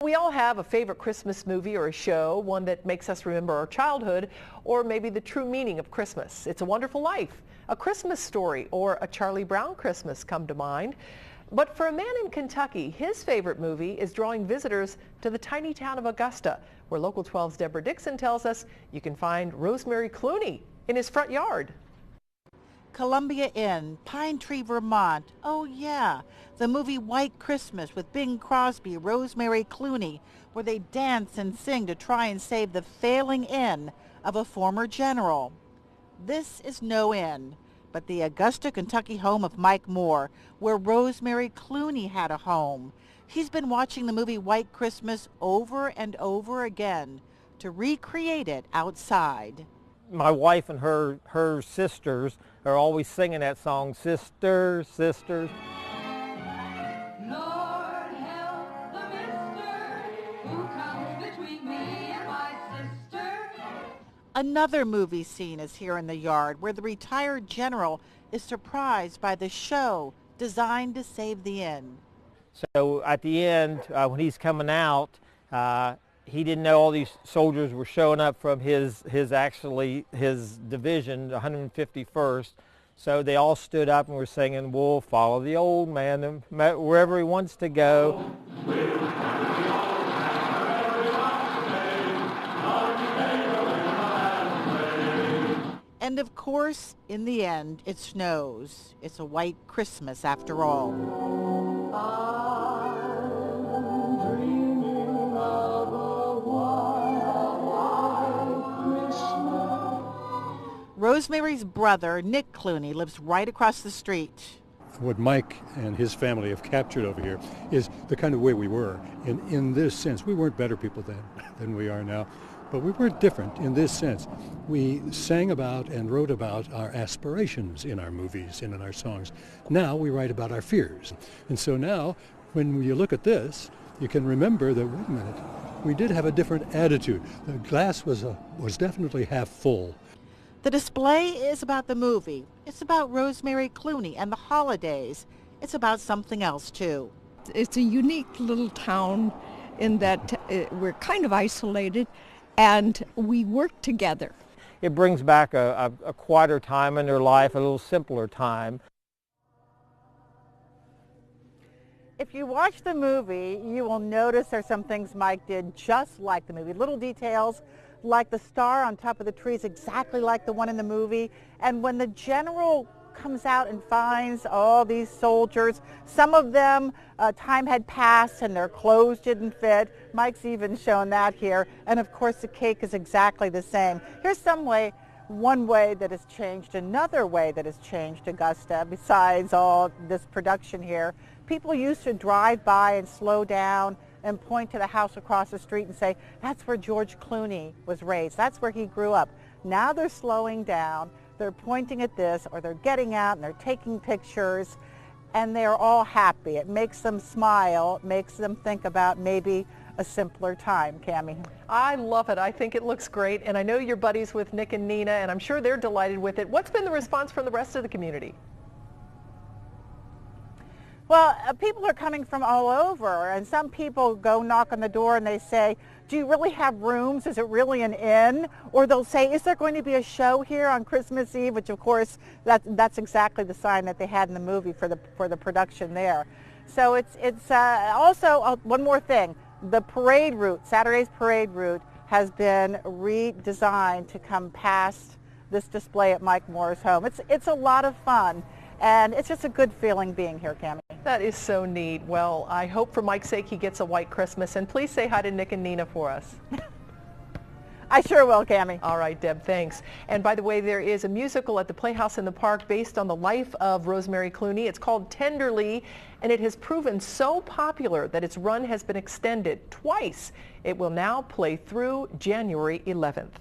We all have a favorite Christmas movie or a show, one that makes us remember our childhood or maybe the true meaning of Christmas. It's a Wonderful Life, A Christmas Story, or A Charlie Brown Christmas come to mind. But for a man in Kentucky, his favorite movie is drawing visitors to the tiny town of Augusta, where Local 12's Deb Dixon tells us you can find Rosemary Clooney in his front yard. Columbia Inn, Pine Tree, Vermont. Oh yeah, the movie White Christmas with Bing Crosby, Rosemary Clooney, where they dance and sing to try and save the failing inn of a former general. This is no inn, but the Augusta, Kentucky home of Mike Moore, where Rosemary Clooney had a home. He's been watching the movie White Christmas over and over again to recreate it outside. My wife and her sisters are always singing that song, Sisters, Sisters. Lord help the mister who comes between me and my sister. Another movie scene is here in the yard where the retired general is surprised by the show designed to save the inn. So at the end, when he's coming out, he didn't know all these soldiers were showing up from his division, 151st. So they all stood up and were singing, "We'll follow the old man wherever he wants to go." And of course, in the end, it snows. It's a white Christmas after all. Rosemary's brother, Nick Clooney, lives right across the street. What Mike and his family have captured over here is the kind of way we were. In this sense, we weren't better people then than we are now, but we weren't different in this sense. We sang about and wrote about our aspirations in our movies and in our songs. Now we write about our fears. And so now, when you look at this, you can remember that, wait a minute, we did have a different attitude. The glass was definitely half full. The display is about the movie. It's about Rosemary Clooney and the holidays. It's about something else, too. It's a unique little town in that we're kind of isolated and we work together. It brings back a quieter time in their life, a little simpler time. If you watch the movie, you will notice there's some things Mike did just like the movie. Little details like the star on top of the tree is exactly like the one in the movie. And when the general comes out and finds all these soldiers, some of them, time had passed and their clothes didn't fit. Mike's even shown that here. And of course the cake is exactly the same. Here's one way that has changed. Another way that has changed Augusta, besides all this production here, people used to drive by and slow down and point to the house across the street and say, that's where George Clooney was raised. That's where he grew up. Now they're slowing down. They're pointing at this, or they're getting out and they're taking pictures, and they're all happy. It makes them smile, makes them think about maybe a simpler time. Cammie? I love it. I think it looks great, and I know you're buddies with Nick and Nina, and I'm sure they're delighted with it. What's been the response from the rest of the community? Well, people are coming from all over, and some people go knock on the door and they say, do you really have rooms? Is it really an inn? Or they'll say, is there going to be a show here on Christmas Eve? Which, of course, that's exactly the sign that they had in the movie for the production there. So it's also, one more thing, the parade route, Saturday's parade route, has been redesigned to come past this display at Mike Moore's home. It's a lot of fun. And it's just a good feeling being here, Cammie. That is so neat. Well, I hope for Mike's sake he gets a white Christmas. And please say hi to Nick and Nina for us. I sure will, Cammie. All right, Deb, thanks. And by the way, there is a musical at the Playhouse in the Park based on the life of Rosemary Clooney. It's called Tenderly, and it has proven so popular that its run has been extended twice. It will now play through January 11th.